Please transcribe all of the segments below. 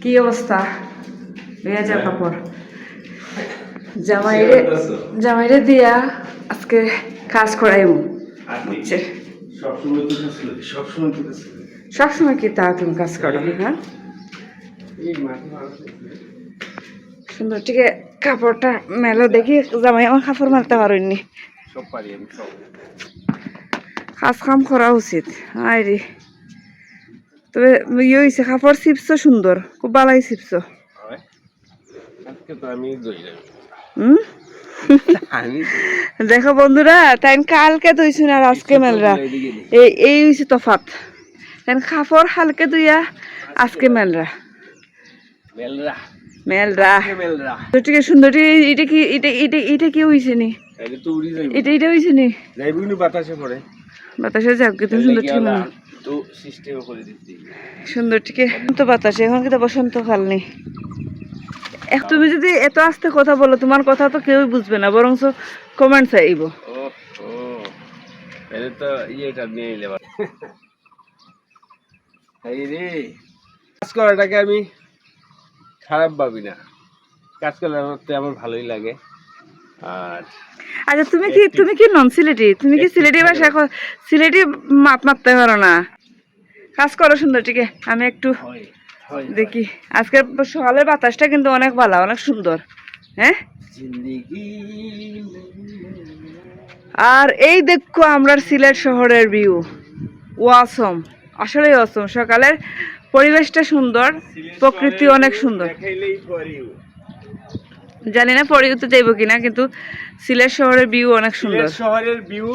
কি অবস্থা ভেজা কাপড় জামাইরে দিয়া আজকে কাজ করাইমু বুঝছে সবসময় কি তা তুমি কাজ করো হ্যাঁ সুন্দর ঠিক কাপড়টা মেলো দেখি জামাই আমার কাপড় মারতে পারিনি কাজ কাম করা উচিত আরে তবে ইয়ে হয়েছে কাপড় চিপছো সুন্দর খুব ভালোই চিপছো দেখো বন্ধুরা তাই কালকে ধুইছুন আর আজকে মেলরা এই হয়েছে তফাত তাই কাপড় হালকে ধুইয়া আজকে মেলরা মেলরা ঠিক সুন্দর এটা কি এটা কি হয়েছে নি এটা হয়েছে নি বাতাসে যাক কিন্তু সুন্দর ঠিক সুন্দর ঠিক তো বাতাসে এখন কিন্তু বসন্তকাল নেই তুমি যদি এত আস্তে কথা বলো তোমার কথা তো কেউই বুঝবে না বরং কমেন্ট চাইব কাজ করাটাকে আমি খারাপ ভাবি না কাজ করতে আমার ভালোই লাগে আর আচ্ছা তুমি কি নন সিলেটি তুমি কি সিলেটি ভাষা সিলেটি মারতে পারো না কাজ করো সুন্দর ঠিক আমি একটু দেখি আজকের সকালের বাতাসটা কিন্তু অনেক ভালো অনেক সুন্দর হ্যাঁ আর এই দেখো আমরা সিলেট শহরের ভিউ ওয়াসম আসলে অসম সকালের পরিবেশটা সুন্দর প্রকৃতি অনেক সুন্দর জানি না পরে তো যাইব কিনা কিন্তু সিলেট শহরের ভিউ অনেক সুন্দর শহরের ভিউ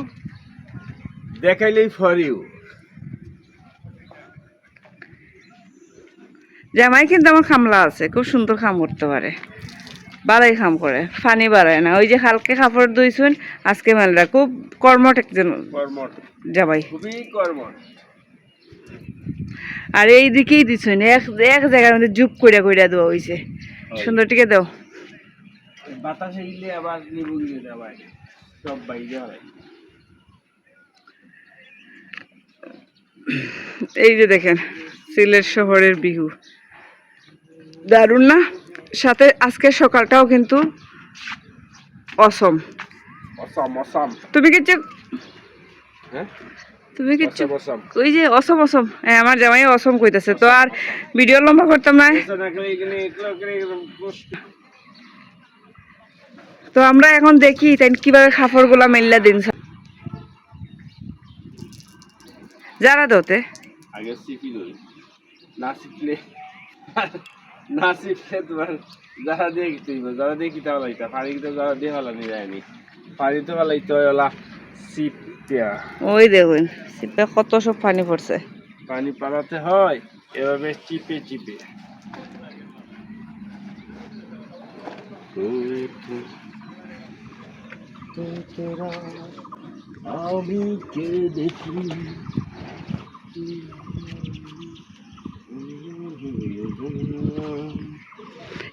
দেখাইলেই ফর ইউ জামাই কিন্তু আমার খামলা আছে খুব সুন্দর খাম করতে পারে ভালোই খাম করে ফানি বাড়ায় না ওই যে হালকে কাপড় ধুইছুন আজকে মেলরা খুব কর্মঠ একজন জামাই আর এই দিকেই দিছুন এক জায়গার মধ্যে জুপ কইরা দেওয়া হয়েছে সুন্দর টিকে দাও বাতাসে ইলে আবার নিবু গিয়ে দেওয়া সব বাইরে হয় এই যে দেখেন সিলেট শহরের বিহু দারুণ না সাথে আজকের সকালটাও কিন্তু অসম তুমি কি ওই যে অসম আমার জামাই অসম কইতাছে তো আর ভিডিও লম্বা করতাম না তো আমরা এখন দেখি তাই কিভাবে কাপড় গুলা মেললা দিন যারা দোতে আগে শিখি লই না শিখলে তোমার যারা দিয়ে যারা দিয়ে কিতা হলাইতা পানি কিতা যারা দিয়ে হলানি যায়নি পানি তো হলাইতে হলা সিপটা ওই দেখুন সিপে কত সব পানি পড়ছে পানি পালাতে হয় এভাবে চিপে চিপে আমি কে দেখি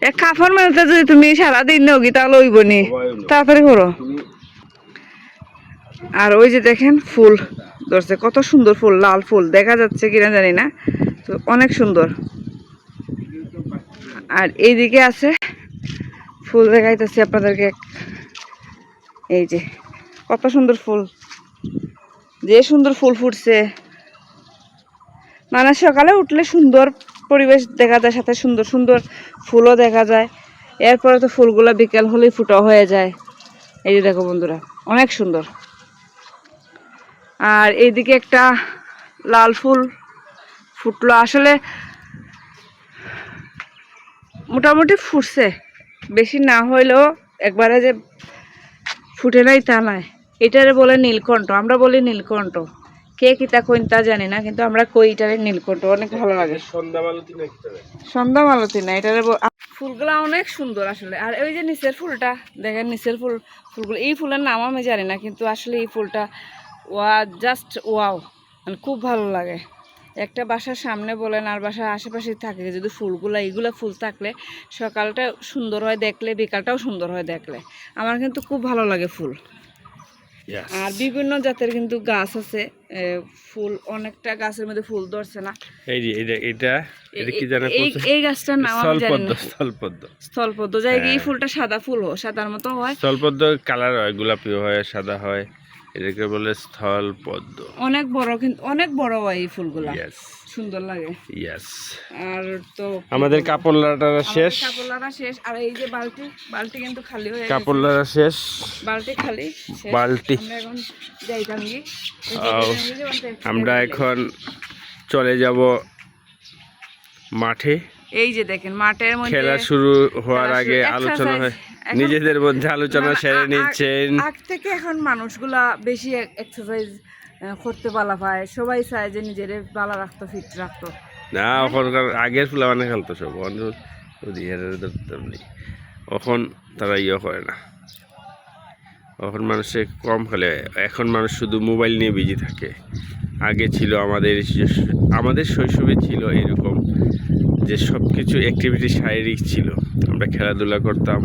এক কাপড় মেলতে যদি তুমি সারাদিন নগি তাহলে হইব নি তাড়াতাড়ি করো আর ওই যে দেখেন ফুল ধরছে কত সুন্দর ফুল লাল ফুল দেখা যাচ্ছে কিনা জানি না তো অনেক সুন্দর আর এইদিকে আছে ফুল দেখাইতেছি আপনাদেরকে এই যে কত সুন্দর ফুল যে সুন্দর ফুল ফুটছে মানে সকালে উঠলে সুন্দর পরিবেশ দেখা যায় সাথে সুন্দর সুন্দর ফুলও দেখা যায় এরপরে তো ফুলগুলো বিকেল হলেই ফুটা হয়ে যায় এই যে দেখো বন্ধুরা অনেক সুন্দর আর এইদিকে একটা লাল ফুল ফুটলো আসলে মোটামুটি ফুটছে বেশি না হইলেও একবারে যে ফুটে নাই তা নয় এটারে বলে নীলকণ্ঠ আমরা বলি নীলকণ্ঠ কে কিতা কইন তা জানি না কিন্তু আমরা কই এটারে নীলকণ্ঠ অনেক ভালো লাগে সন্ধ্যা মালতী না এটারে ফুলগুলা অনেক সুন্দর আসলে আর ওই যে নিচের ফুলটা দেখেন নিচের ফুলগুলো এই ফুলের নাম আমি জানি না কিন্তু আসলে এই ফুলটা জাস্ট ওয়াও মানে খুব ভালো লাগে একটা বাসার সামনে বলেন আর বাসার আশেপাশে থাকে যদি ফুলগুলো এইগুলো ফুল থাকলে সকালটা সুন্দর হয় দেখলে বিকালটাও সুন্দর হয় দেখলে আমার কিন্তু খুব ভালো লাগে ফুল Yes. আর বিভিন্ন জাতের কিন্তু গাছ আছে, ফুল অনেকটা গাছের মধ্যে ফুল ধরছে না। এই যে এটা কি জানা এই গাছটার নাম আমি জানি না। স্থলপদ্ম জায়গায় এই ফুলটা সাদা ফুল হয়, সাদার মতো হয়। স্থলপদ্ম কালার হয়, গোলাপি হয়, সাদা হয়, এটাকে বলে স্থলপদ্ম। অনেক বড়, কিন্তু অনেক বড় হয় এই ফুলগুলা, ইয়েস সুন্দর লাগে। ইয়েস। আর তো আমাদের কাপড় লাটা শেষ, কাপড় লাটা শেষ। আর এই যে বালতি কিন্তু খালি হয়ে গেছে, কাপড় লাটা শেষ, বালতি খালি শেষ। বালতি আমরা এখন যাইতাম কি, আমরা এখন চলে যাব মাঠে। এই যে দেখেন মাঠের মধ্যে খেলা শুরু হওয়ার আগে আলোচনা হয়, নিজেদের মধ্যে আলোচনা সেরে নিচ্ছেন। আগ থেকে এখন মানুষগুলা বেশি এক্সারসাইজ করতে ভালো পায়, সবাই চায় যে নিজের ভালো রাখতো, ফিট রাখতো। না ওখানকার আগের ফুলা মানে খেলতো সব, এখন তারা ইয়ে করে না, এখন মানুষে কম খেলে। এখন মানুষ শুধু মোবাইল নিয়ে বিজি থাকে। আগে ছিল আমাদের শৈশবে ছিল এরকম যে সব কিছু অ্যাক্টিভিটি শারীরিক ছিল, আমরা খেলাধুলা করতাম,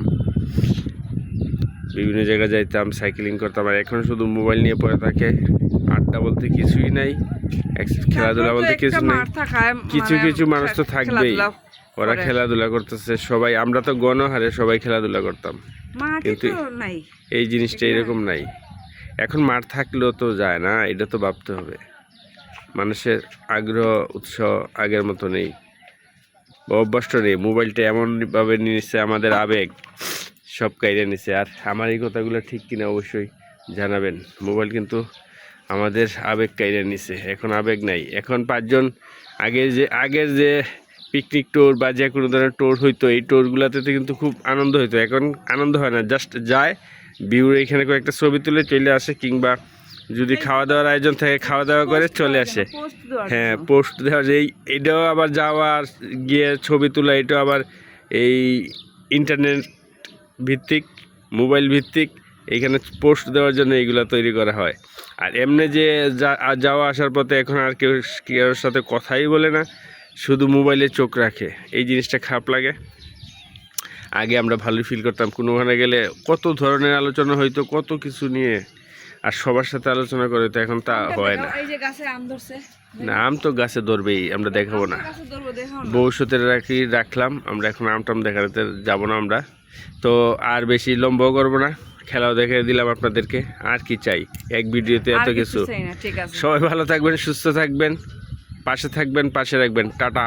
বিভিন্ন জায়গায় যাইতাম, সাইকেলিং করতাম। আর এখন শুধু মোবাইল নিয়ে পড়ে থাকে, আড্ডা বলতে কিছুই নাই, খেলাধুলা বলতে কিছু নাই। কিছু মানুষ তো থাকবেই, ওরা খেলাধুলা করতেছে সবাই। আমরা তো গণহারে সবাই খেলাধুলা করতাম, কিন্তু এই জিনিসটা এরকম নাই। এখন মাঠ থাকলেও তো যায় না, এটা তো ভাবতে হবে। মানুষের আগ্রহ উৎসাহ আগের মতো নেই, অভ্যস্ত নেই। মোবাইলটা এমনভাবে নিচ্ছে, আমাদের আবেগ সব কাইরে নিছে। আর আমার এই কথাগুলো ঠিক কিনা অবশ্যই জানাবেন। মোবাইল কিন্তু আমাদের আবেগ কাইরে নিছে, এখন আবেগ নাই। এখন 5 জন আগের যে পিকনিক ট্যুর বা যে কোনো ধরনের ট্যুর হইতো, এই ট্যুরগুলোতে কিন্তু খুব আনন্দ হইতো। এখন আনন্দ হয় না, জাস্ট যায়, ভিউর এখানে কয়েকটা ছবি তুলে চলে আসে, কিংবা যদি খাওয়া দাওয়ার আয়োজন থাকে খাওয়া দাওয়া করে চলে আসে। হ্যাঁ, পোস্ট দেওয়ার এইটাও আবার যাওয়া গিয়ে ছবি তোলা, এটাও আবার এই ইন্টারনেট ভিত্তিক, মোবাইল ভিত্তিক, এইখানে পোস্ট দেওয়ার জন্য এইগুলো তৈরি করা হয়। আর এমনি যে যাওয়া আসার পথে এখন আর কেউ সাথে কথাই বলে না, শুধু মোবাইলে চোখ রাখে। এই জিনিসটা খারাপ লাগে। আগে আমরা ভালোই ফিল করতাম, কোনোখানে গেলে কত ধরনের আলোচনা হইতো, কত কিছু নিয়ে, আর সবার সাথে আলোচনা করে। তো এখন তা হয় না। না, আম তো গাছে ধরবেই, আমরা দেখাবো না, ভবিষ্যতে রাখলাম। আমরা এখন আমটাম দেখাতে যাব না আমরা। তো আর বেশি লম্বাও করবো না, খেলাও দেখে দিলাম আপনাদেরকে। আর কি চাই এক ভিডিওতে এত কিছু। সবাই ভালো থাকবেন, সুস্থ থাকবেন, পাশে থাকবেন, পাশে রাখবেন। টাটা।